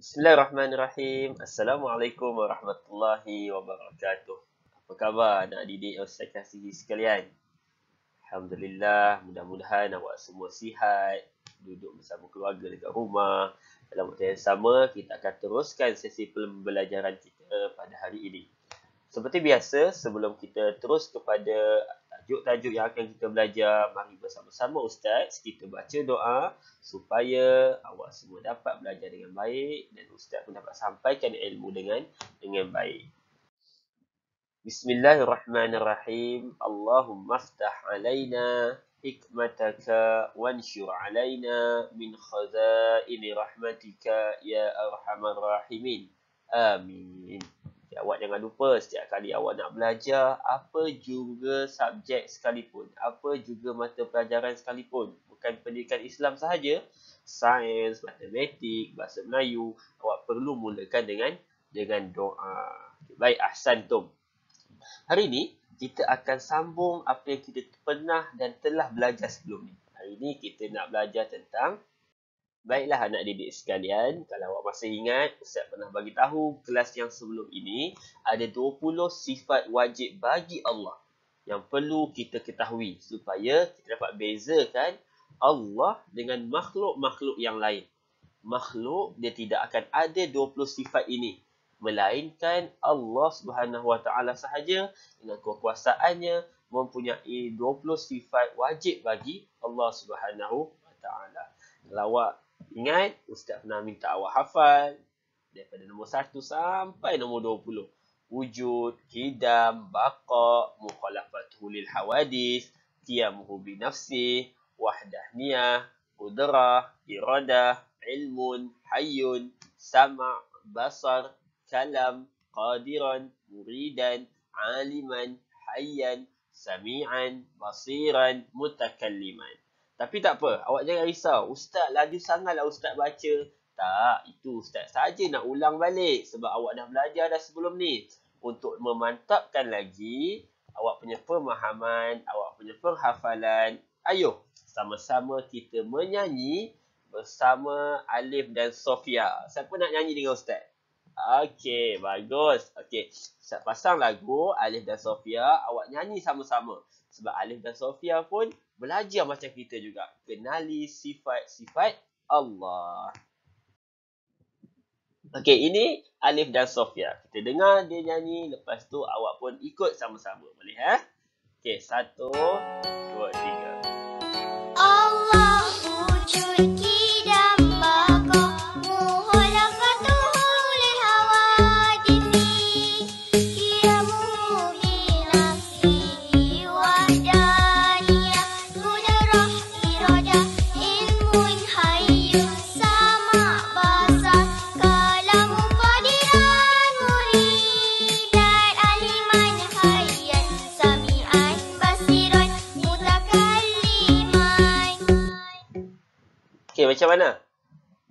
Bismillahirrahmanirrahim. Assalamualaikum warahmatullahi wabarakatuh. Apa khabar anak didik Ustaz kasihi sekalian? Alhamdulillah, mudah-mudahan awak semua sihat, duduk bersama keluarga dekat rumah. Dalam waktu yang sama, kita akan teruskan sesi pembelajaran kita pada hari ini. Seperti biasa, sebelum kita terus kepada tajuk-tajuk yang akan kita belajar, mari bersama-sama Ustaz kita baca doa supaya awak semua dapat belajar dengan baik dan Ustaz pun dapat sampaikan ilmu dengan baik. Bismillahirrahmanirrahim. Allahumma aftah alaina hikmataka wanshur alaina min khazaini rahmatika ya arhamar rahimin. Amin. Awak jangan lupa setiap kali awak nak belajar, apa juga subjek sekalipun, apa juga mata pelajaran sekalipun, bukan pendidikan Islam sahaja, sains, matematik, bahasa Melayu, awak perlu mulakan dengan doa. Baik, ahsantum. Hari ini kita akan sambung apa yang kita pernah dan telah belajar sebelum ni. Hari ini kita nak belajar tentang, baiklah anak didik sekalian, kalau awak masih ingat, Ustaz pernah bagi tahu kelas yang sebelum ini ada 20 sifat wajib bagi Allah yang perlu kita ketahui supaya kita dapat bezakan Allah dengan makhluk-makhluk yang lain. Makhluk dia tidak akan ada 20 sifat ini, melainkan Allah Subhanahu Wa Taala sahaja dengan kekuasaannya mempunyai 20 sifat wajib bagi Allah Subhanahu Wa Taala. Kalau awak ingat, Ustaz pernah minta awak hafal daripada nombor 1 sampai nombor 20. Wujud, qidam, baqa, mukhalafatuhu lil hawadis, qiyamuhu bi nafsih, wahdahniyah, qudrah, iradah, ilmun, hayyun, sama', basar, kalam, qadiran, muridan, aliman, hayyan, sami'an, basiran, mutakalliman. Tapi tak apa, awak jangan risau. Ustaz laju sangatlah Ustaz baca. Tak, itu Ustaz saja nak ulang balik sebab awak dah belajar dah sebelum ni. Untuk memantapkan lagi awak punya pemahaman, awak punya penghafalan, ayo sama-sama kita menyanyi bersama Alif dan Sofia. Siapa nak nyanyi dengan Ustaz? Okey, bagus. Okey, Ustaz pasang lagu Alif dan Sofia, awak nyanyi sama-sama. Sebab Alif dan Sofia pun belajar macam kita juga. Kenali sifat-sifat Allah. Okey, ini Alif dan Sofia. Kita dengar dia nyanyi, lepas tu awak pun ikut sama-sama. Boleh eh? Okey, 1, 2, 3. Allah wujud qidam baqa mukhalafatuhu lil hawadisi qiyamuhu bi nafsihi wahdaniyah qudrah iradah ilmun hayyun sama' basar kalamu qadiran muridan aliman hayyan sami'an basiran mutakalliman. Okey, macam mana?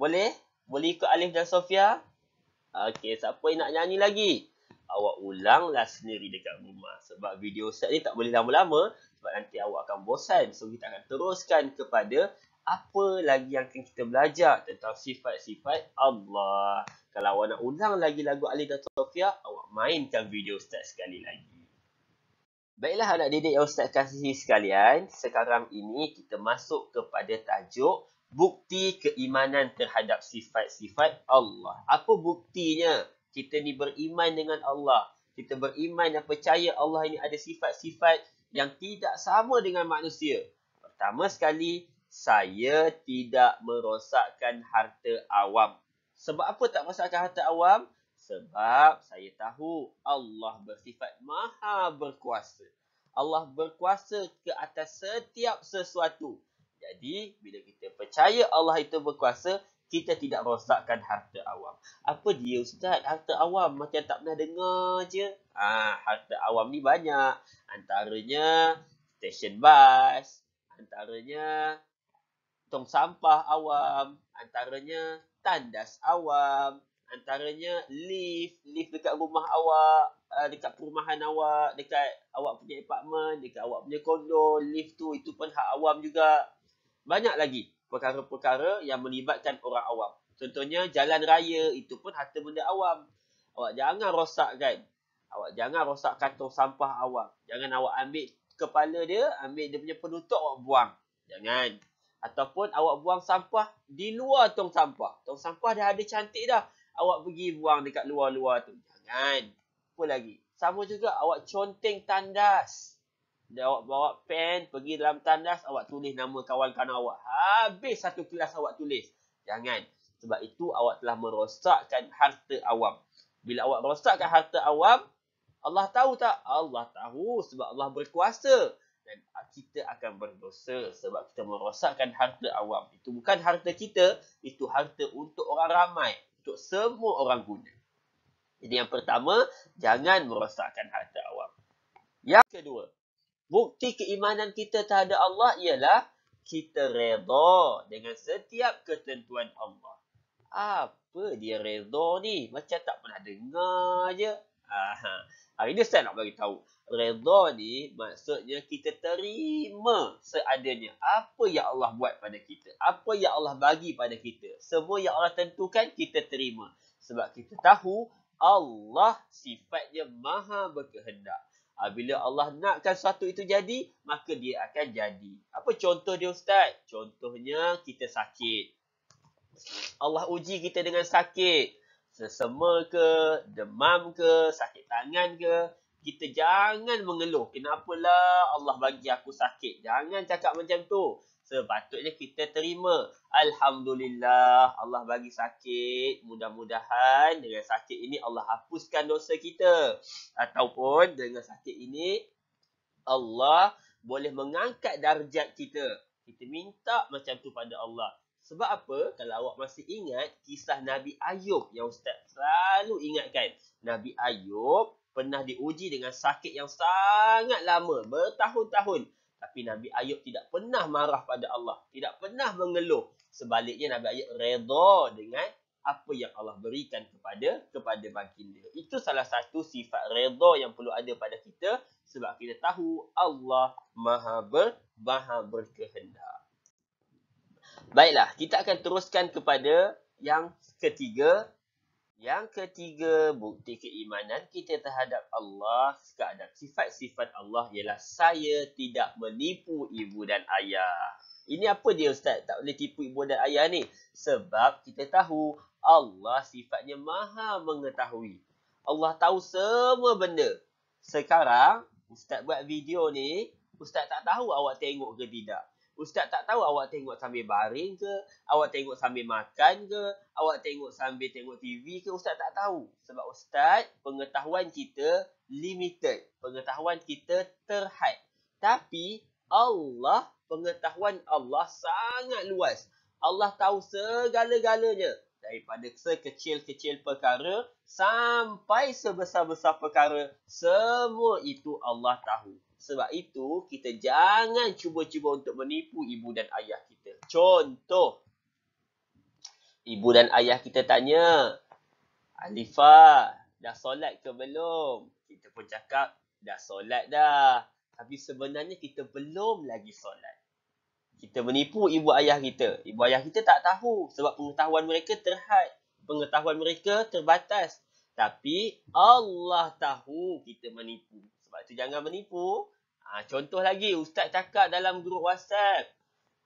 Boleh? Boleh ikut Alif dan Sofia? Okey, siapa yang nak nyanyi lagi? Awak ulanglah sendiri dekat rumah. Sebab video Ustaz ni tak boleh lama-lama. Sebab nanti awak akan bosan. So, kita akan teruskan kepada apa lagi yang akan kita belajar tentang sifat-sifat Allah. Kalau awak nak ulang lagi lagu Alif dan Sofia, awak mainkan video Ustaz sekali lagi. Baiklah anak didik yang Ustaz kasihi sekalian, sekarang ini kita masuk kepada tajuk bukti keimanan terhadap sifat-sifat Allah. Apa buktinya kita ni beriman dengan Allah? Kita beriman dan percaya Allah ini ada sifat-sifat yang tidak sama dengan manusia. Pertama sekali, saya tidak merosakkan harta awam. Sebab apa tak merosakkan harta awam? Sebab saya tahu Allah bersifat maha berkuasa. Allah berkuasa ke atas setiap sesuatu. Jadi, bila kita percaya Allah itu berkuasa, kita tidak rosakkan harta awam. Apa dia Ustaz? Harta awam macam tak pernah dengar je. Harta awam ni banyak. Antaranya stesen bas, antaranya tong sampah awam, antaranya tandas awam, antaranya lift dekat rumah awak, dekat perumahan awak, dekat awak punya apartmen, dekat awak punya kondo, lift itu pun hak awam juga. Banyak lagi perkara-perkara yang melibatkan orang awam. Contohnya jalan raya, itu pun harta benda awam. Awak jangan rosakkan. Awak jangan rosak kantong sampah awam. Jangan awak ambil kepala dia, ambil dia punya penutup, awak buang. Jangan. Ataupun awak buang sampah di luar tong sampah. Tong sampah dah ada cantik dah. Awak pergi buang dekat luar-luar tu. Jangan. Apa lagi? Sama juga awak conteng tandas. Dan awak bawa pen, pergi dalam tandas, awak tulis nama kawan-kawan awak. Habis satu kelas awak tulis. Jangan. Sebab itu awak telah merosakkan harta awam. Bila awak rosakkan harta awam, Allah tahu tak? Allah tahu sebab Allah berkuasa. Dan kita akan berdosa sebab kita merosakkan harta awam. Itu bukan harta kita, itu harta untuk orang ramai. Untuk semua orang guna. Jadi yang pertama, jangan merosakkan harta awam. Yang kedua, bukti keimanan kita terhadap Allah ialah kita redha dengan setiap ketentuan Allah. Apa dia redha ni? Macam tak pernah dengar je. Hari ni saya nak bagi tahu. Redha ni maksudnya kita terima seadanya. Apa yang Allah buat pada kita. Apa yang Allah bagi pada kita. Semua yang Allah tentukan kita terima. Sebab kita tahu Allah sifatnya maha berkehendak. Bila Allah nakkan sesuatu itu jadi, maka dia akan jadi. Apa contoh dia Ustaz? Contohnya kita sakit. Allah uji kita dengan sakit. Sesama ke, demam ke, sakit tangan ke. Kita jangan mengeluh. Kenapalah Allah bagi aku sakit. Jangan cakap macam tu. Sepatutnya kita terima. Alhamdulillah Allah bagi sakit. Mudah-mudahan dengan sakit ini Allah hapuskan dosa kita. Ataupun dengan sakit ini Allah boleh mengangkat darjat kita. Kita minta macam tu pada Allah. Sebab apa? Kalau awak masih ingat kisah Nabi Ayub yang Ustaz selalu ingatkan. Nabi Ayub pernah diuji dengan sakit yang sangat lama, bertahun-tahun. Tapi Nabi Ayub tidak pernah marah pada Allah. Tidak pernah mengeluh. Sebaliknya Nabi Ayub redha dengan apa yang Allah berikan kepada baginda. Itu salah satu sifat redha yang perlu ada pada kita. Sebab kita tahu Allah maha berkehendak. Baiklah, kita akan teruskan kepada yang ketiga. Yang ketiga, bukti keimanan kita terhadap Allah, terhadap sifat-sifat Allah ialah saya tidak menipu ibu dan ayah. Ini apa dia Ustaz? Tak boleh tipu ibu dan ayah ni. Sebab kita tahu Allah sifatnya maha mengetahui. Allah tahu semua benda. Sekarang, Ustaz buat video ni, Ustaz tak tahu awak tengok ke tidak. Ustaz tak tahu awak tengok sambil baring ke, awak tengok sambil makan ke, awak tengok sambil tengok TV ke, Ustaz tak tahu. Sebab Ustaz, pengetahuan kita limited. Pengetahuan kita terhad. Tapi Allah, pengetahuan Allah sangat luas. Allah tahu segala-galanya. Daripada sekecil-kecil perkara sampai sebesar-besar perkara, semua itu Allah tahu. Sebab itu, kita jangan cuba-cuba untuk menipu ibu dan ayah kita. Contoh, ibu dan ayah kita tanya, Alifah, dah solat ke belum? Kita pun cakap, dah solat dah. Tapi sebenarnya kita belum lagi solat. Kita menipu ibu ayah kita. Ibu ayah kita tak tahu sebab pengetahuan mereka terhad. Pengetahuan mereka terbatas. Tapi Allah tahu kita menipu. Sebab itu jangan menipu. Contoh lagi, Ustaz cakap dalam grup WhatsApp.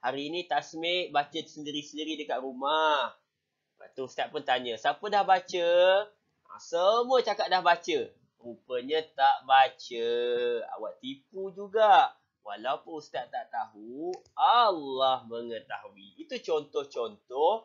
Hari ini tasmik baca sendiri-sendiri dekat rumah. Lepas tu Ustaz pun tanya, siapa dah baca? Semua cakap dah baca. Rupanya tak baca. Awak tipu juga. Walaupun Ustaz tak tahu, Allah mengetahui. Itu contoh-contoh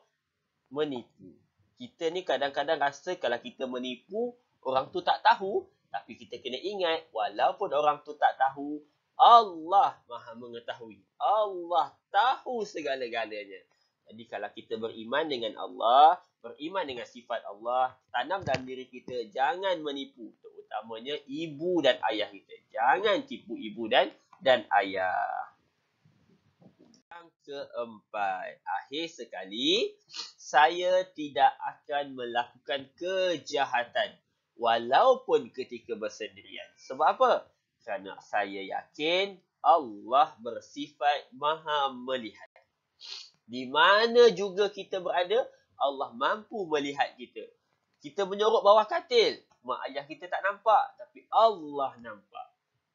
menipu. Kita ni kadang-kadang rasa kalau kita menipu, orang tu tak tahu. Tapi kita kena ingat, walaupun orang tu tak tahu, Allah maha mengetahui. Allah tahu segala-galanya. Jadi kalau kita beriman dengan Allah, beriman dengan sifat Allah, tanam dalam diri kita, jangan menipu. Terutamanya ibu dan ayah kita. Jangan tipu ibu dan ayah. Yang keempat, akhir sekali, saya tidak akan melakukan kejahatan walaupun ketika bersendirian. Sebab apa? Kerana saya yakin Allah bersifat maha melihat. Di mana juga kita berada, Allah mampu melihat kita. Kita menyorok bawah katil, mak ayah kita tak nampak, tapi Allah nampak.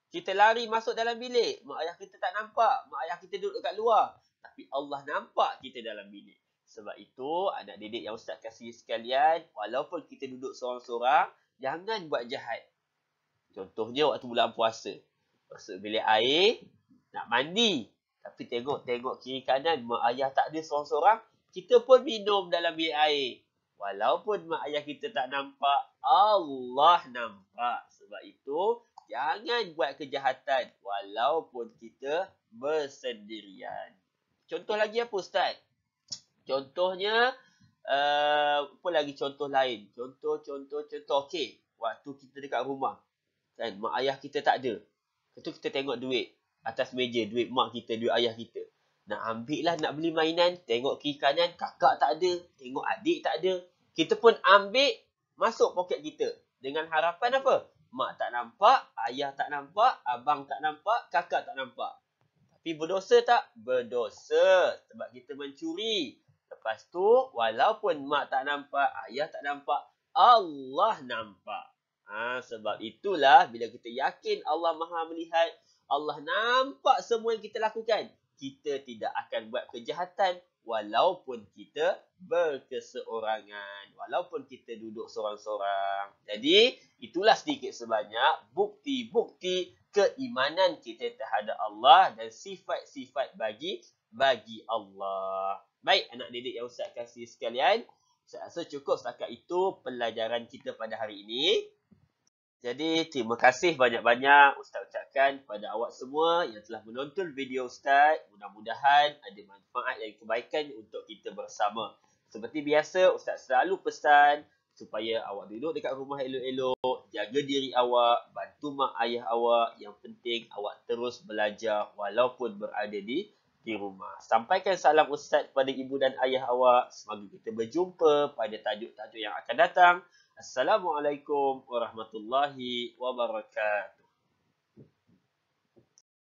Kita lari masuk dalam bilik, mak ayah kita tak nampak, mak ayah kita duduk dekat luar, tapi Allah nampak kita dalam bilik. Sebab itu, anak didik yang Ustaz kasih sekalian, walaupun kita duduk seorang-seorang, jangan buat jahat. Contohnya waktu bulan puasa. Masuk bilik air, nak mandi. Tapi tengok kiri kanan, mak ayah tak ada seorang-seorang, kita pun minum dalam bilik air. Walaupun mak ayah kita tak nampak, Allah nampak. Sebab itu, jangan buat kejahatan walaupun kita bersendirian. Contoh lagi apa Ustaz? Contohnya, apa lagi contoh lain? Contoh. Okey, waktu kita dekat rumah, kan, mak ayah kita tak ada. Lepas tu kita tengok duit atas meja, duit mak kita, duit ayah kita. Nak ambil lah, nak beli mainan, tengok kiri kanan, kakak tak ada, tengok adik tak ada. Kita pun ambil, masuk poket kita. Dengan harapan apa? Mak tak nampak, ayah tak nampak, abang tak nampak, kakak tak nampak. Tapi berdosa tak? Berdosa. Sebab kita mencuri. Lepas tu, walaupun mak tak nampak, ayah tak nampak, Allah nampak. Sebab itulah, bila kita yakin Allah Maha melihat, Allah nampak semua yang kita lakukan, kita tidak akan buat kejahatan walaupun kita berkeseorangan, walaupun kita duduk seorang-seorang. Jadi, itulah sedikit sebanyak bukti-bukti keimanan kita terhadap Allah dan sifat-sifat bagi Allah. Baik, anak didik yang Ustaz kasih sekalian, saya rasa cukup setakat itu pelajaran kita pada hari ini. Jadi, terima kasih banyak-banyak Ustaz ucapkan kepada awak semua yang telah menonton video Ustaz. Mudah-mudahan ada manfaat dan kebaikan untuk kita bersama. Seperti biasa, Ustaz selalu pesan supaya awak duduk dekat rumah elok-elok, jaga diri awak, bantu mak ayah awak. Yang penting awak terus belajar walaupun berada di rumah. Sampaikan salam Ustaz kepada ibu dan ayah awak. Semoga kita berjumpa pada tajuk-tajuk yang akan datang. Assalamualaikum warahmatullahi wabarakatuh.